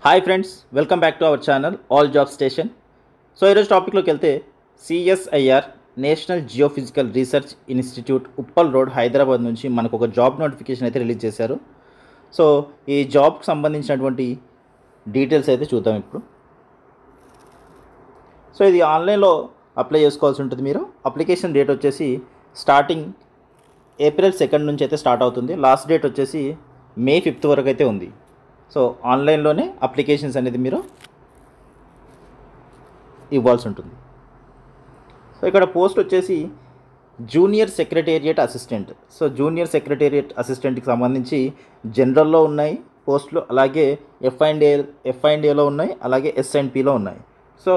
Hi friends, welcome back to our channel all job station. So ఈరోజు టాపిక్లోకి వెళ్తే CSIR national geophysical research institute Uppal road Hyderabad నుంచి మనకు ఒక జాబ్ నోటిఫికేషన్ అయితే రిలీజ్ చేశారు. సో ఈ జాబ్కి సంబంధించినటువంటి డీటెయిల్స్ అయితే చూద్దాం ఇప్పుడు. సో ఇది ఆన్లైన్లో అప్లై చేసుకోవాల్సి ఉంటుంది. మీరు అప్లికేషన్ డేట్ వచ్చేసి స్టార్టింగ్ ఏప్రిల్ 2 నుంచి అయితే స్టార్ట్ అవుతుంది. లాస్ట్ డేట్ వచ్చేసి మే 5 వరకు అయితే ఉంది. సో ఆన్లైన్లోనే అప్లికేషన్స్ అనేది మీరు ఇవ్వాల్సి ఉంటుంది. సో ఇక్కడ పోస్ట్ వచ్చేసి junior secretariat assistant. So junior secretariat అసిస్టెంట్కి సంబంధించి జనరల్లో ఉన్నాయి పోస్టులు, అలాగే ఎఫ్ఐండ్ఏలో ఉన్నాయి, అలాగే ఎస్ఎండ్పిలో ఉన్నాయి. సో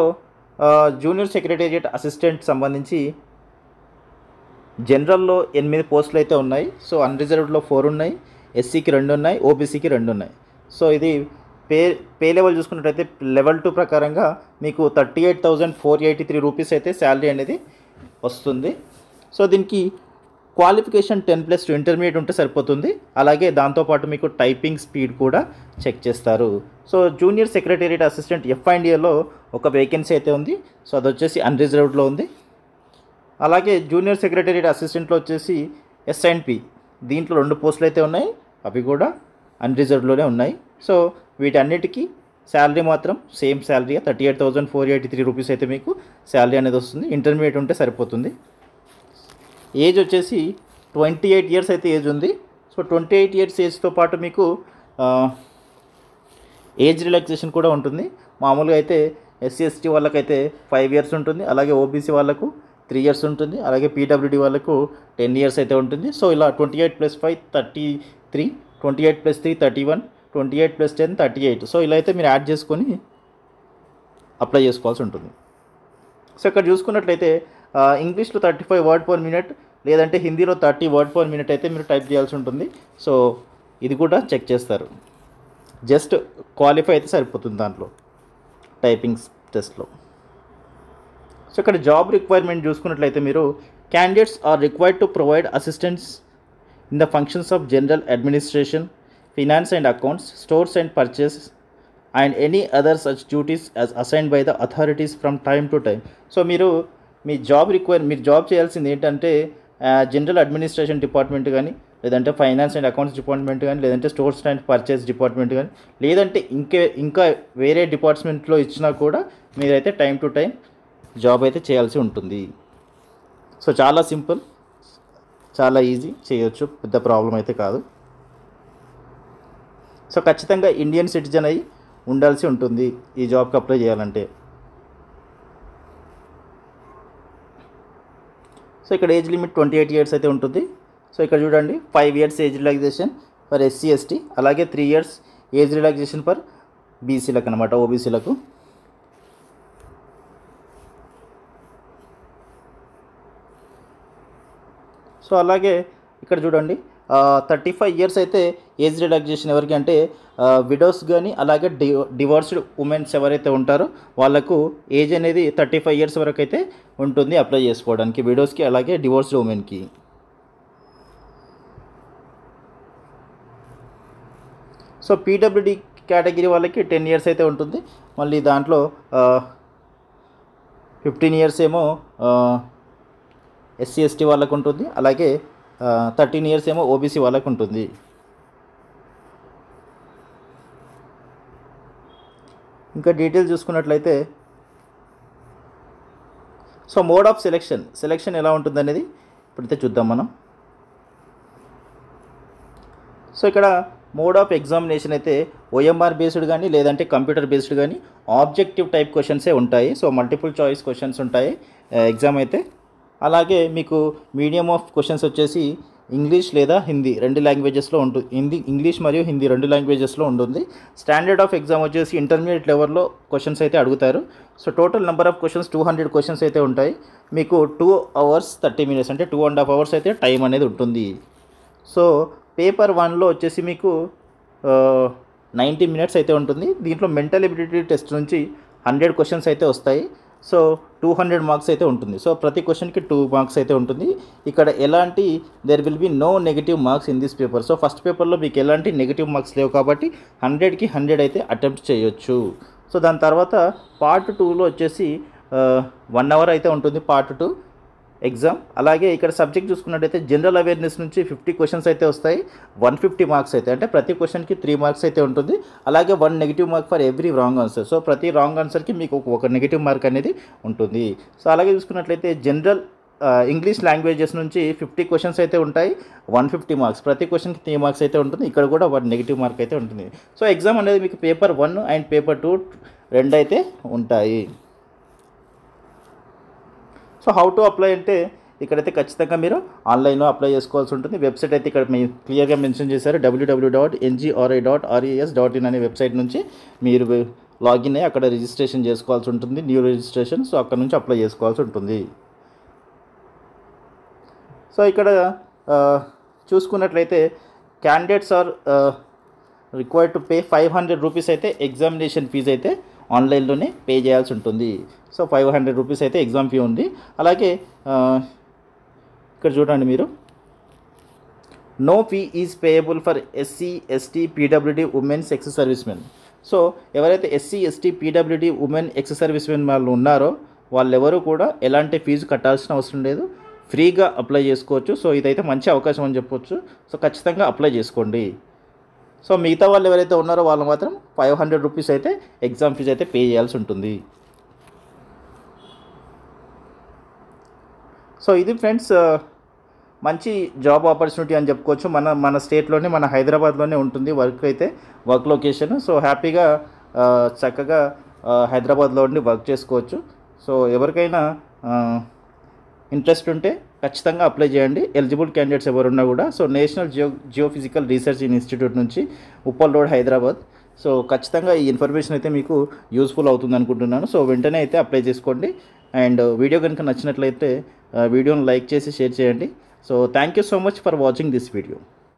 జూనియర్ సెక్రటేరియట్ అసిస్టెంట్ సంబంధించి జనరల్లో 8 పోస్టులు అయితే ఉన్నాయి. సో అన్రిజర్వ్డ్లో 4 ఉన్నాయి, ఎస్సీకి 2 ఉన్నాయి, ఓబీసీకి 2 ఉన్నాయి. సో ఇది పే లెవెల్ చూసుకున్నట్టయితే లెవెల్ 2 ప్రకారంగా మీకు 38,483 రూపీస్ అయితే శాలరీ అనేది వస్తుంది. సో దీనికి క్వాలిఫికేషన్ 10+2 ఇంటర్మీడియట్ ఉంటే సరిపోతుంది. అలాగే దాంతోపాటు మీకు టైపింగ్ స్పీడ్ కూడా చెక్ చేస్తారు. సో జూనియర్ సెక్రటేరియట్ అసిస్టెంట్ ఎఫ్ఐండిఏలో ఒక వేకెన్సీ అయితే ఉంది. సో అది వచ్చేసి అన్రిజర్వ్డ్లో ఉంది. అలాగే జూనియర్ సెక్రటేరియట్ అసిస్టెంట్లో వచ్చేసి ఎస్ఎండ్పి దీంట్లో 2 పోస్టులు అయితే ఉన్నాయి, అవి కూడా అన్రిజర్వ్డ్లోనే ఉన్నాయి. సో వీటన్నిటికీ శాలరీ మాత్రం సేమ్ శాలరీ 38,483 రూపీస్ అయితే మీకు శాలరీ అనేది వస్తుంది. ఇంటర్మీడియట్ ఉంటే సరిపోతుంది. ఏజ్ వచ్చేసి 28 ఇయర్స్ అయితే ఏజ్ ఉంది. సో 28 ఇయర్స్ ఏజ్తో పాటు మీకు ఏజ్ రిలాక్సేషన్ కూడా ఉంటుంది. మామూలుగా అయితే ఎస్సీ ఎస్టీ వాళ్ళకైతే 5 ఇయర్స్ ఉంటుంది, అలాగే ఓబీసీ వాళ్ళకు 3 ఇయర్స్ ఉంటుంది, అలాగే పీడబ్ల్యూడీ వాళ్ళకు 10 ఇయర్స్ అయితే ఉంటుంది. సో ఇలా 28 + 5 33, 28 + 3 31, 28 + 10 38. సో ఇలా అయితే మీరు యాడ్ చేసుకొని అప్లై చేసుకోవాల్సి ఉంటుంది. సో ఇక్కడ చూసుకున్నట్లయితే ఇంగ్లీష్లో 35 వర్డ్ పర్ మినిట్, లేదంటే హిందీలో 30 వర్డ్ పర్ మినిట్ అయితే మీరు టైప్ చేయాల్సి ఉంటుంది. సో ఇది కూడా చెక్ చేస్తారు. జస్ట్ క్వాలిఫై అయితే సరిపోతుంది దాంట్లో టైపింగ్ టెస్ట్లో. సో ఇక్కడ జాబ్ రిక్వైర్మెంట్ చూసుకున్నట్లయితే మీరు candidates are required to provide assistance in the functions of general administration, finance and accounts, stores and purchase, and any other such duties as assigned by the authorities from time to time. So మీరు మీరు job చేయాల్సింది ఏంటంటే general administration department కానీ, లేదంటే finance and accounts department కానీ, లేదంటే stores and purchase department కానీ, లేదంటే ఇంకా వేరే డిపార్ట్మెంట్లో ఇచ్చినా కూడా మీరైతే టైం టు టైం జాబ్ అయితే చేయాల్సి ఉంటుంది. సో చాలా సింపుల్, చాలా ఈజీ, చేయొచ్చు, పెద్ద ప్రాబ్లం అయితే కాదు. సో ఖచ్చితంగా ఇండియన్ సిటిజన్ అయి ఉండాల్సి ఉంటుంది ఈ జాబ్కి అప్లై చేయాలంటే. సో ఇక్కడ ఏజ్ లిమిట్ 28 ఇయర్స్ అయితే ఉంటుంది. సో ఇక్కడ చూడండి 5 years age relaxation for SC ST, అలాగే 3 ఇయర్స్ ఏజ్ రిలాక్సేషన్ ఫర్ బీసీలకు అనమాట, ఓబీసీలకు. సో అలాగే ఇక్కడ చూడండి 35 ఇయర్స్ అయితే ఏజ్ రిలాక్సేషన్ ఎవరికి అంటే విడోస్ కానీ, అలాగే డివోర్స్డ్ ఉమెన్స్ ఎవరైతే ఉంటారో వాళ్ళకు ఏజ్ అనేది 35 ఇయర్స్ వరకు అయితే ఉంటుంది అప్లై చేసుకోవడానికి, విడోస్కి అలాగే డివోర్స్డ్ ఉమెన్కి. సో పీడబ్ల్యూడీ కేటగిరీ వాళ్ళకి 10 ఇయర్స్ అయితే ఉంటుంది. మళ్ళీ దాంట్లో 15 ఇయర్స్ ఏమో ఎస్సీ ఎస్టీ వాళ్ళకు ఉంటుంది, అలాగే 13 ఇయర్స్ ఏమో ఓబీసీ వాళ్ళకు ఉంటుంది. ఇంకా డీటెయిల్స్ చూసుకున్నట్లయితే సో మోడ్ ఆఫ్ సెలెక్షన్ ఎలా ఉంటుంది అనేది ఇప్పుడైతే చూద్దాం మనం. సో ఇక్కడ మోడ్ ఆఫ్ ఎగ్జామినేషన్ అయితే ఓఎంఆర్ బేస్డ్ కానీ, లేదంటే కంప్యూటర్ బేస్డ్ కానీ, ఆబ్జెక్టివ్ టైప్ క్వశ్చన్సే ఉంటాయి. సో మల్టిపుల్ చాయిస్ క్వశ్చన్స్ ఉంటాయి ఎగ్జామ్ అయితే. అలాగే మీకు మీడియం ఆఫ్ క్వశ్చన్స్ వచ్చేసి ఇంగ్లీష్ లేదా హిందీ 2 లాంగ్వేజెస్లో ఉంటుంది. ఇంగ్లీష్ మరియు హిందీ 2 లాంగ్వేజెస్లో ఉంటుంది. స్టాండర్డ్ ఆఫ్ ఎగ్జామ్ వచ్చేసి ఇంటర్మీడియట్ లెవెల్లో క్వశ్చన్స్ అయితే అడుగుతారు. So total number of questions 200 questions అయితే ఉంటాయి. మీకు 2 hours 30 minutes అంటే 2.5 hours అయితే టైం అనేది ఉంటుంది. సో పేపర్ 1లో వచ్చేసి మీకు 90 minutes అయితే ఉంటుంది. దీంట్లో మెంటల్ ఎబిలిటీ టెస్ట్ నుంచి 100 క్వశ్చన్స్ అయితే వస్తాయి. సో 200 మార్క్స్ అయితే ఉంటుంది. సో ప్రతి క్వశ్చన్కి 2 మార్క్స్ అయితే ఉంటుంది. ఇక్కడ ఎలాంటి there will be no negative marks in this paper. So first పేపర్లో మీకు ఎలాంటి నెగిటివ్ మార్క్స్ లేవు కాబట్టి 100కి 100 అయితే అటెంప్ట్ చేయొచ్చు. సో దాని తర్వాత పార్ట్ 2లో వచ్చేసి 1 అవర్ అయితే ఉంటుంది పార్ట్ 2 ఎగ్జామ్. అలాగే ఇక్కడ సబ్జెక్ట్ చూసుకున్నట్టయితే జనరల్ అవేర్నెస్ నుంచి 50 క్వశ్చన్స్ అయితే వస్తాయి. 150 మార్క్స్ అయితే, అంటే ప్రతి క్వశ్చన్కి 3 మార్క్స్ అయితే ఉంటుంది. అలాగే 1 negative mark for every wrong answer. So ప్రతి రాంగ్ ఆన్సర్కి మీకు ఒక నెగిటివ్ మార్క్ అనేది ఉంటుంది. సో అలాగే చూసుకున్నట్లయితే జనరల్ ఇంగ్లీష్ లాంగ్వేజెస్ నుంచి 50 క్వశ్చన్స్ అయితే ఉంటాయి. 150 మార్క్స్, ప్రతి క్వశ్చన్కి 3 మార్క్స్ అయితే ఉంటుంది. ఇక్కడ కూడా 1 నెగిటివ్ మార్క్ అయితే ఉంటుంది. సో ఎగ్జామ్ అనేది మీకు పేపర్ 1 అండ్ పేపర్ 2 రెండు అయితే ఉంటాయి. సో హౌ టు అప్లై అంటే ఇక్కడైతే ఖచ్చితంగా మీరు ఆన్లైన్లో అప్లై చేసుకోవాల్సి ఉంటుంది. వెబ్సైట్ అయితే ఇక్కడ మీరు క్లియర్గా మెన్షన్ చేశారు, www.ngri.res.in అనే వెబ్సైట్ నుంచి మీరు లాగిన్ అయ్యి అక్కడ రిజిస్ట్రేషన్ చేసుకోవాల్సి ఉంటుంది, న్యూ రిజిస్ట్రేషన్. సో అక్కడ నుంచి అప్లై చేసుకోవాల్సి ఉంటుంది. సో ఇక్కడ చూసుకున్నట్లయితే candidates are required to pay 500 rupees అయితే ఎగ్జామినేషన్ ఫీజు అయితే ఆన్లైన్లోనే పే చేయాల్సి ఉంటుంది. సో 500 రూపీస్ అయితే ఎగ్జామ్ ఫీ ఉంది. అలాగే ఇక్కడ చూడండి మీరు, no fee is payable for SC, ST, PWD, women's, ex servicemen. So ఎవరైతే SC, ST, PWD, women, ex servicemen వాళ్ళు ఉన్నారో వాళ్ళెవరూ కూడా ఎలాంటి ఫీజు కట్టాల్సిన అవసరం లేదు, ఫ్రీగా అప్లై చేసుకోవచ్చు. సో ఇదైతే మంచి అవకాశం అని చెప్పొచ్చు. సో ఖచ్చితంగా అప్లై చేసుకోండి. సో మిగతా వాళ్ళు ఎవరైతే ఉన్నారో వాళ్ళు మాత్రం 500 రూపీస్ అయితే ఎగ్జామ్ ఫీజు అయితే పే చేయాల్సి ఉంటుంది. సో ఇది ఫ్రెండ్స్ మంచి జాబ్ ఆపర్చునిటీ అని చెప్పుకోవచ్చు. మన స్టేట్లోనే, మన హైదరాబాద్లోనే ఉంటుంది వర్క్ లొకేషన్. సో హ్యాపీగా చక్కగా హైదరాబాద్లో ఉండి వర్క్ చేసుకోవచ్చు. సో ఎవరికైనా ఇంట్రెస్ట్ ఉంటే ఖచ్చితంగా అప్లై చేయండి, ఎలిజిబుల్ క్యాండిడేట్స్ ఎవరున్నా కూడా. So national geophysical research institute నుంచి, ఉప్పల్ రోడ్, హైదరాబాద్. సో ఖచ్చితంగా ఈ ఇన్ఫర్మేషన్ అయితే మీకు యూస్ఫుల్ అవుతుంది అనుకుంటున్నాను. సో వెంటనే అయితే అప్లై చేసుకోండి. అండ్ వీడియో కనుక నచ్చినట్లయితే వీడియోని లైక్ చేసి షేర్ చేయండి. So thank you so much for watching this video.